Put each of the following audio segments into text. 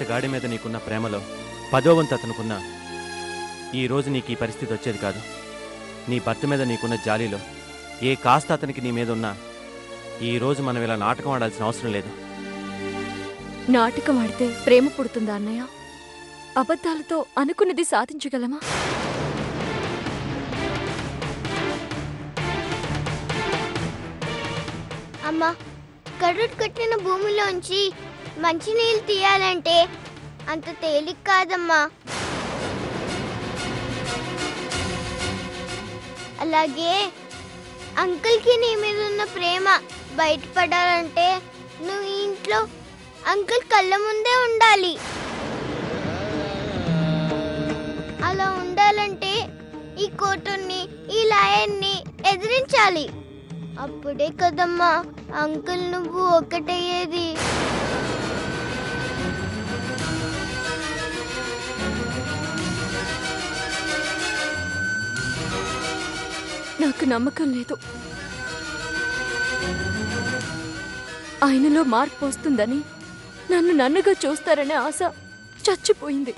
జీతగాడి మీద నీకున్న ప్రేమలో 10వ వంతు అతనుకున్నా ఈరోజు నీకు ఈ పరిస్థితి వచ్చేది కాదు. నీ భర్త మీద నీకున్న జాలీలో ఏ కాస్త అతనికి నీ మీద ఉన్నా ఈరోజు మనం ఇలా నాటకం ఆడాల్సిన అవసరం లేదు. నాటకం ఆడితే ప్రేమ పుడుతుందా అన్నయ్య? అబద్ధాలతో అనుకున్నది సాధించగలమా? అమ్మా, కరుడు కట్టిన భూమిలోంచి మంచినీళ్ళు తీయాలంటే అంత తేలిక కాదమ్మా. అలాగే అంకుల్కి నీ మీద ఉన్న ప్రేమ బయటపడాలంటే నువ్వు ఈ ఇంట్లో అంకుల్ కళ్ళ ముందే ఉండాలి. అలా ఉండాలంటే ఈ కోర్టుని, ఈ లాయర్ని ఎదిరించాలి. అప్పుడే కదమ్మా అంకుల్ నువ్వు ఒకటయ్యేది. నాకు నమ్మకం లేదు. ఆయనలో మార్పు వస్తుందని, నన్ను నన్నుగా చూస్తారనే ఆశ చచ్చిపోయింది.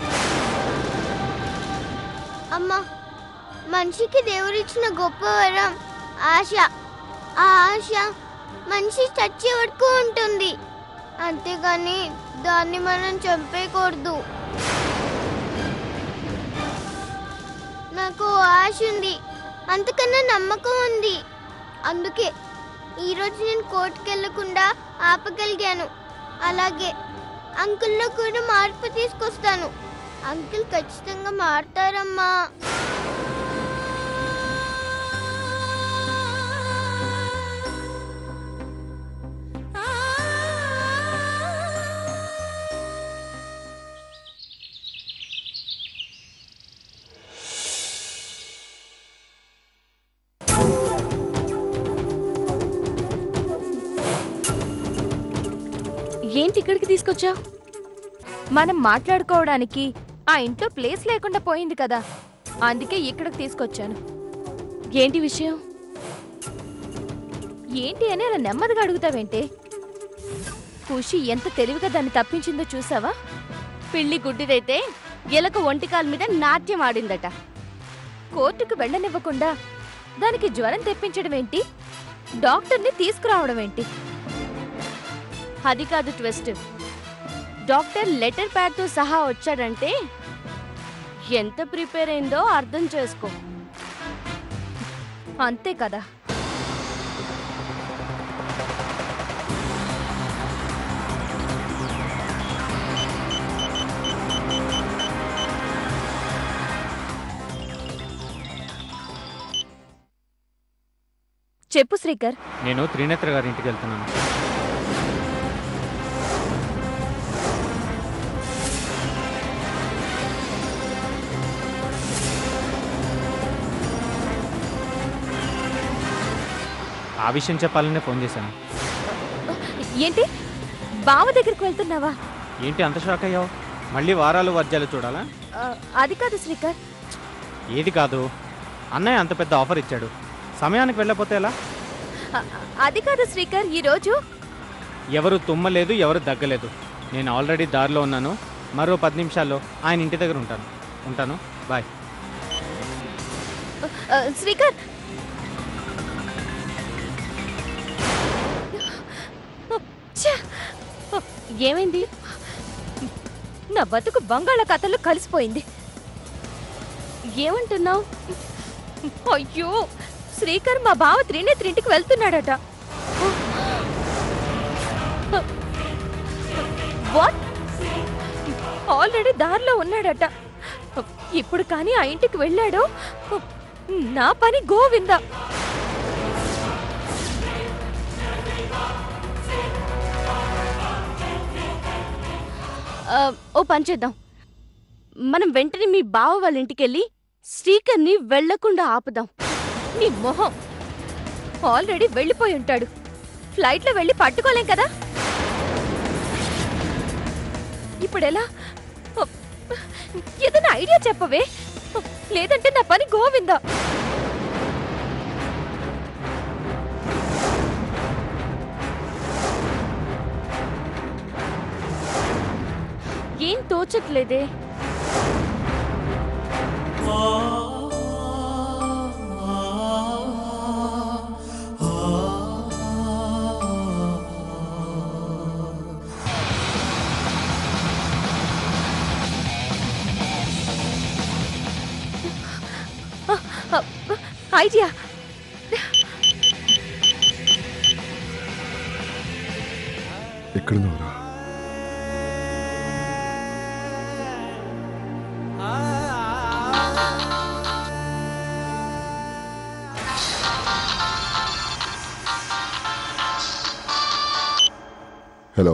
అమ్మా, మనిషికి దేవుడిచ్చిన గొప్ప వరం ఆశ. ఆ ఆశ మనిషి చచ్చే వరకు ఉంటుంది, అంతేగాని దాన్ని మనం చంపేయకూడదు. నాకు ఆశ ఉంది, అంతకన్నా నమ్మకం ఉంది. అందుకే ఈరోజు నేను కోర్టుకు వెళ్ళకుండా ఆపగలిగాను. అలాగే అంకుల్లో కూడా మార్పు తీసుకొస్తాను. అంకుల్ ఖచ్చితంగా మారుతారమ్మా. ఏంటి ఇక్కడికి తీసుకొచ్చా? మనం మాట్లాడుకోవడానికి ఆ ఇంట్లో ప్లేస్ లేకుండా పోయింది కదా, అందుకే ఇక్కడికి తీసుకొచ్చాను. ఏంటి విషయం? ఏంటి అని అలా నెమ్మదిగా అడుగుతావేంటి? ఖుషి ఎంత తెలివిగా దాన్ని తప్పించిందో చూసావా? పిల్లి గుడ్డిదైతే ఎలక ఒంటికాల మీద నాట్యం ఆడిందట. కోర్టుకు వెళ్ళనివ్వకుండా దానికి జ్వరం తెప్పించడం ఏంటి, డాక్టర్ని తీసుకురావడం ఏంటి? అది కాదు ట్విస్ట్. డాక్టర్ లెటర్ ప్యాడ్తో సహా వచ్చాడంటే ఎంత ప్రిపేర్ అయిందో అర్థం చేసుకో. అంతే కదా? చెప్పు శ్రీకర్. నేను త్రినేత్ర గారి ఇంటికి వెళ్తున్నాను. ఆ విషయం చెప్పాలనే ఫోన్ చేశాను. ఏంటి, బావ దగ్గరికి వెళ్తున్నావా? ఏంటి అంత షాక్ అయ్యావు? మళ్ళీ వారాలు వర్జాలు చూడాలా? అది కాదు శ్రీకర్. ఏది కాదు? అన్నయ్య అంత పెద్ద ఆఫర్ ఇచ్చాడు, సమయానికి వెళ్ళకపోతే ఎలా? అది కాదు శ్రీకర్, ఈరోజు ఎవరు తుమ్మలేదు, ఎవరు దగ్గలేదు. నేను ఆల్రెడీ దారిలో ఉన్నాను. మరో 10 నిమిషాల్లో ఆయన ఇంటి దగ్గర ఉంటాను. బాయ్. శ్రీకర్, ఏమైంది? నా బతుకు బంగాళాఖాతంలో కలిసిపోయింది. ఏమంటున్నావు? అయ్యో, శ్రీకర్ మా బావ త్రినేత్ర ఇంటికి వెళ్తున్నాడట. వాట్? ఆల్రెడీ దారిలో ఉన్నాడట. ఇప్పుడు కానీ ఆ ఇంటికి వెళ్ళాడు, నా పని గోవిందా. ఓ పని చేద్దాం, మనం వెంటనే మీ బావ వాళ్ళ ఇంటికెళ్ళి శ్రీకర్ని వెళ్లకుండా ఆపుదాం. నీ మొహం, ఆల్రెడీ వెళ్ళిపోయి ఉంటాడు. ఫ్లైట్లో వెళ్ళి పట్టుకోలేం కదా. ఇప్పుడెలా? ఏదైనా ఐడియా చెప్పవే, లేదంటే నా పని గోవిందా. ఏం తోచట్లేదే. ఐడియా. ఎక్కడున్నావురా? హలో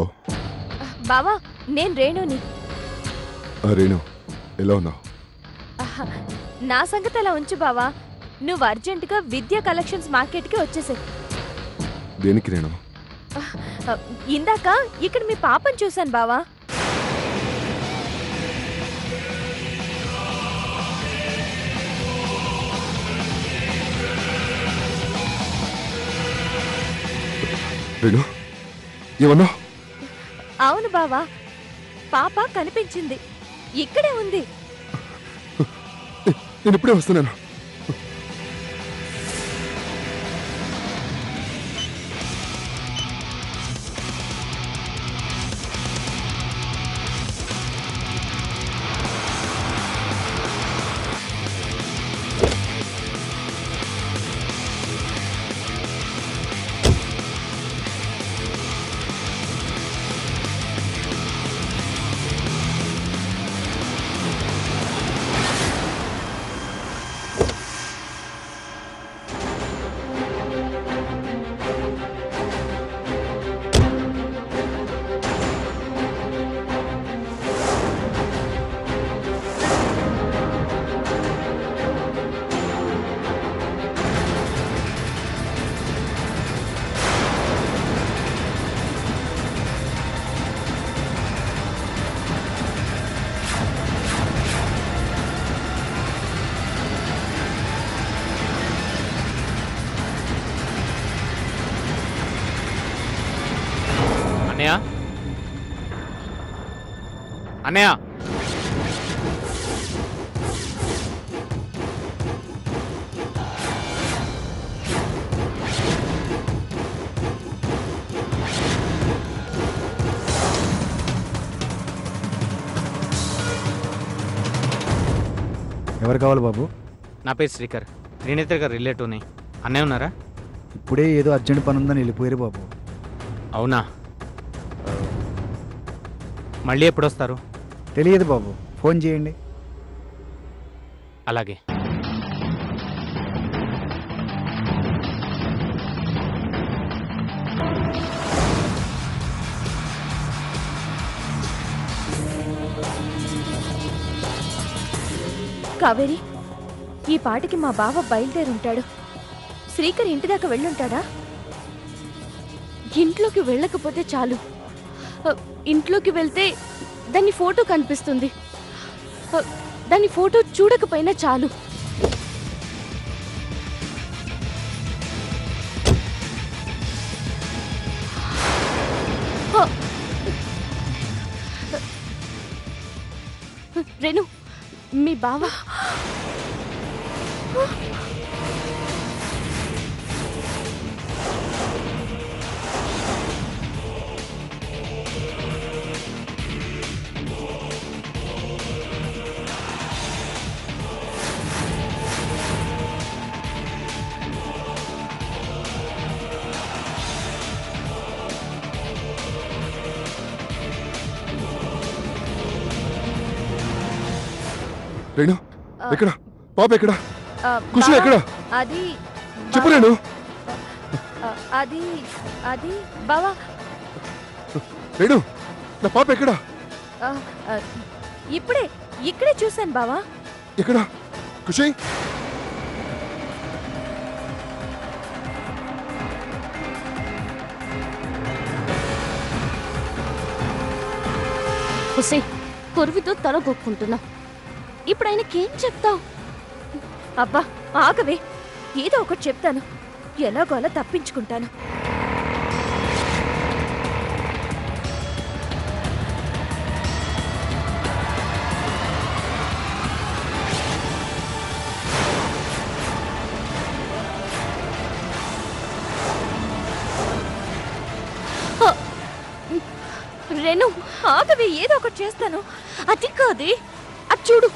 బావా, నేను రేణుని. రేణు, ఎలా ఉన్నావు? నా సంగతి అలా ఉంచు బావా. నువ్వు అర్జెంటుగా విద్యా కలెక్షన్స్ మార్కెట్కి వచ్చేసాయి. దేనికి రేణు? ఇందాక ఇక్కడ మీ పాపని చూశాను బావా. రేణు, ఏమన్నా? అవును బావా, పాప కనిపించింది. ఇక్కడే ఉంది. నేను ఇప్పుడే వస్తున్నాను. అన్నయ్య, అన్నయ్య, ఎవరు కావాలి బాబు? నా పేరు శ్రీకర్. త్రినేత్ర గారు రిలేటివ్ని. అన్నయ్య ఉన్నారా? ఇప్పుడే ఏదో అర్జెంట్ పని ఉందని వెళ్ళిపోయారు బాబు. అవునా? మళ్ళీ ఎప్పుడు వస్తారు? తెలియదు బాబు, ఫోన్ చేయండి. అలాగే. కావేరి, ఈ పాటికి మా బావ బయలుదేరుంటాడు. శ్రీకర్ ఇంటి దాకా వెళ్ళుంటాడా? ఇంట్లోకి వెళ్ళకపోతే చాలు. ఇంట్లోకి వెళ్తే దాని ఫోటో కనిపిస్తుంది. దాని ఫోటో చూడకపోయినా చాలు. రేణు, మీ బావ రేణు, ఎక్కడ పాప? ఎక్కడ? కుషి బావా, ఎక్కడ? అది చెప్పు రేణు. అది అది బావా. రేణు, నా పాప ఎక్కడ? ఇక్కడే చూశాను బావా. ఎక్కడ? కుషి, హుసే, కొరువితో తల గొక్కుంటున్నా. ఇప్పుడు ఆయనకేం చెప్తావు? అబ్బా ఆగవే, ఏదో ఒకటి చెప్తాను. ఎలాగోలా తప్పించుకుంటాను. రెను ఆగవే, ఏదో ఒకటి చేస్తాను. అది కాదే, అది చూడు.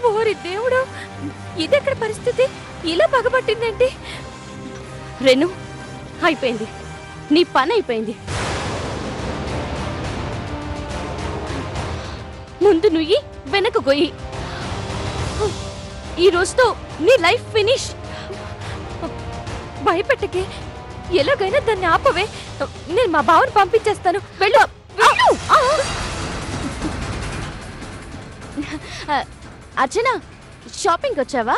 ఓరి దేవుడు, ఇదెక్కడ పరిస్థితి? ఇలా పగబట్టిందేంటి? రెను, అయిపోయింది, నీ పని అయిపోయింది. ముందు నుయ్యి, వెనక గొయ్యి. ఈ రోజుతో నీ లైఫ్ ఫినిష్. భయపెట్టకే, ఎలాగైనా దాన్ని ఆపవే. నేను మా బావని పంపించేస్తాను. వెళ్ళు. అర్చన, షాపింగ్ వచ్చావా?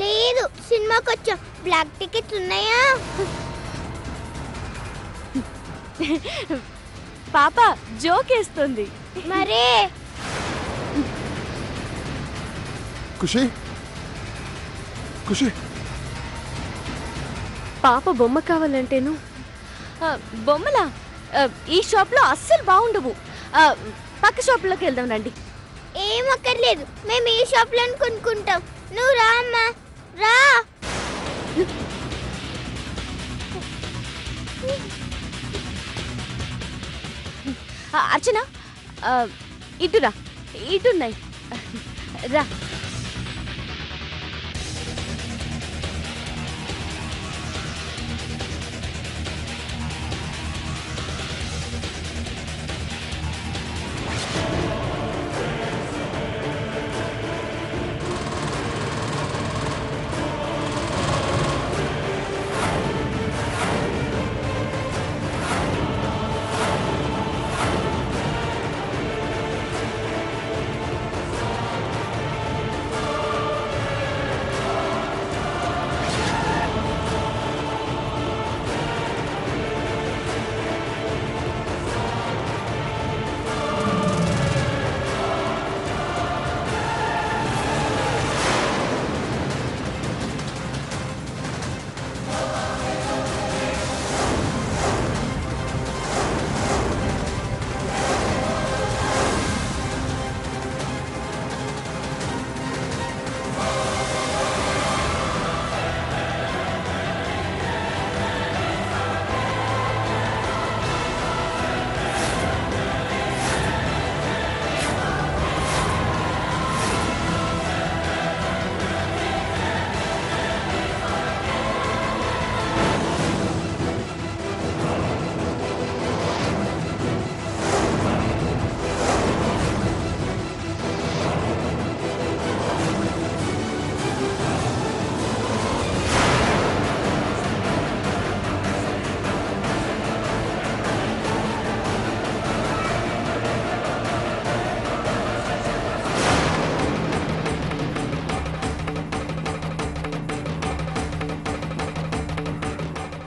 లేదు, సినిమాకి వచ్చాం. బ్లాక్ టికెట్స్ ఉన్నాయా? పాప జోకేస్తుంది మరే. ఖుషి, ఖుషి, పాప బొమ్మ కావాలంటేను. బొమ్మలా? ఈ షాప్లో అస్సలు బాగుండవు. పక్క షాప్లోకి వెళ్దాం రండి. ఏం అక్కర్లేదు, మేము ఈ షాప్లో కొనుక్కుంటాం. నువ్వు రా అమ్మా, రా. అర్చన, ఇటురా, ఇటున్నాయి, రా.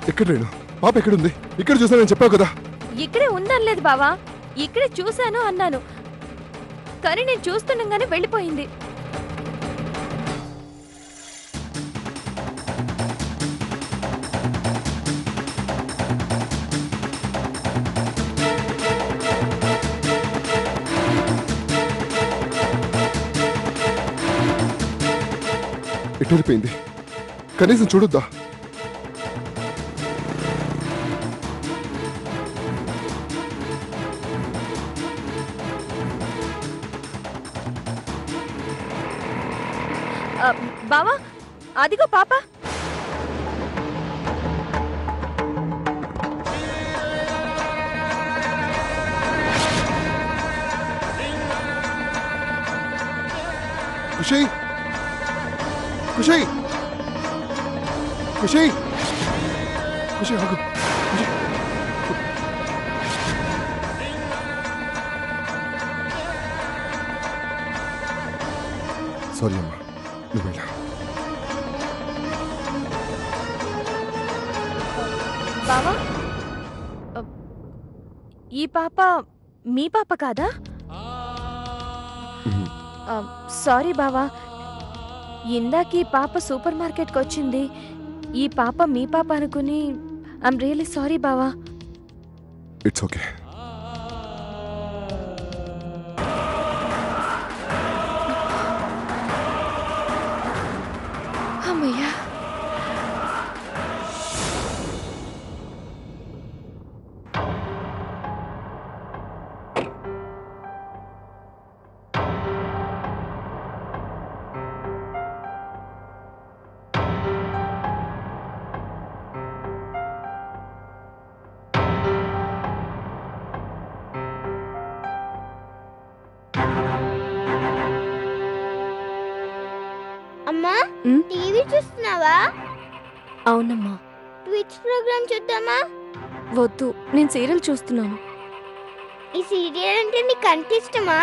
ఎక్కడ రేణు? పాప ఎక్కడుంది? ఇక్కడ చూసానని చెప్పావు కదా. ఇక్కడే ఉందనలేదు బావా, ఇక్కడే చూశాను అన్నాను, కానీ నేను చూస్తుండగానే వెళ్ళిపోయింది. ఎటు వెళ్ళిపోయింది? కనీసం చూడొద్దా? బావా, అదిగో పాప. ఖుషి, ఖుషి, ఖుషి, ఖుషి ఆగు. సారీ అమ్మా, నువ్వు వెళ్ళా. బావా, ఈ పాప మీ పాప కాదా? సారీ బావా, ఇందాక ఈ పాప సూపర్ మార్కెట్కి వచ్చింది. ఈ పాప మీ పాప అనుకుని ఐమ్ రియలీ సారీ బావా. It's okay. అమ్మయ్యా. అమ్మా టీవీ చూస్తున్నావా? అవునమ్మా. ట్విచ్ ప్రోగ్రామ్ చూద్దామా? వద్దు, నేను సీరియల్ చూస్తున్నాను. ఈ సీరియల్ అంటే నీకు అంత ఇష్టమా?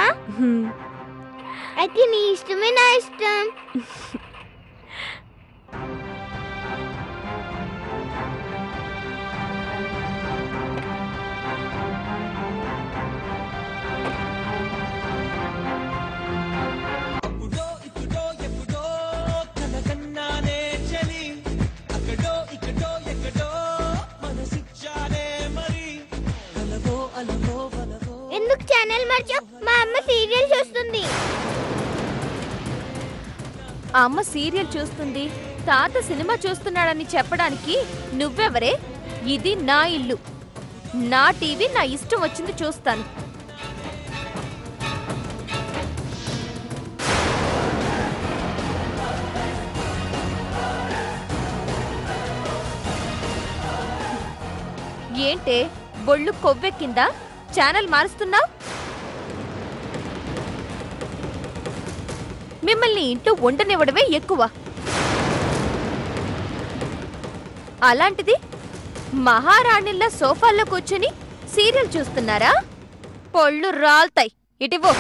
అయితే నీ ఇష్టమే నా ఇష్టం. ఎందుకు ఛానల్ మార్చావు? మా అమ్మ సీరియల్ చూస్తుంది. అమ్మ సీరియల్ చూస్తుంది, తాత సినిమా చూస్తున్నాడని చెప్పడానికి నువ్వెవరే? ఇది నా ఇల్లు, నా టీవీ, నా ఇష్టం వచ్చింది చూస్తాను. ఏంటే బొళ్ళు కొవ్వెక్కిందా? ఛానల్ మారుస్తున్నావు? మిమ్మల్ని ఇంట్లో ఉండనివ్వడమే ఎక్కువ. అలాంటిది మహారాణిల్లా సోఫాల్లో కూర్చుని సీరియల్ చూస్తున్నారా? పొళ్ళు రాల్తాయి. ఇటివో.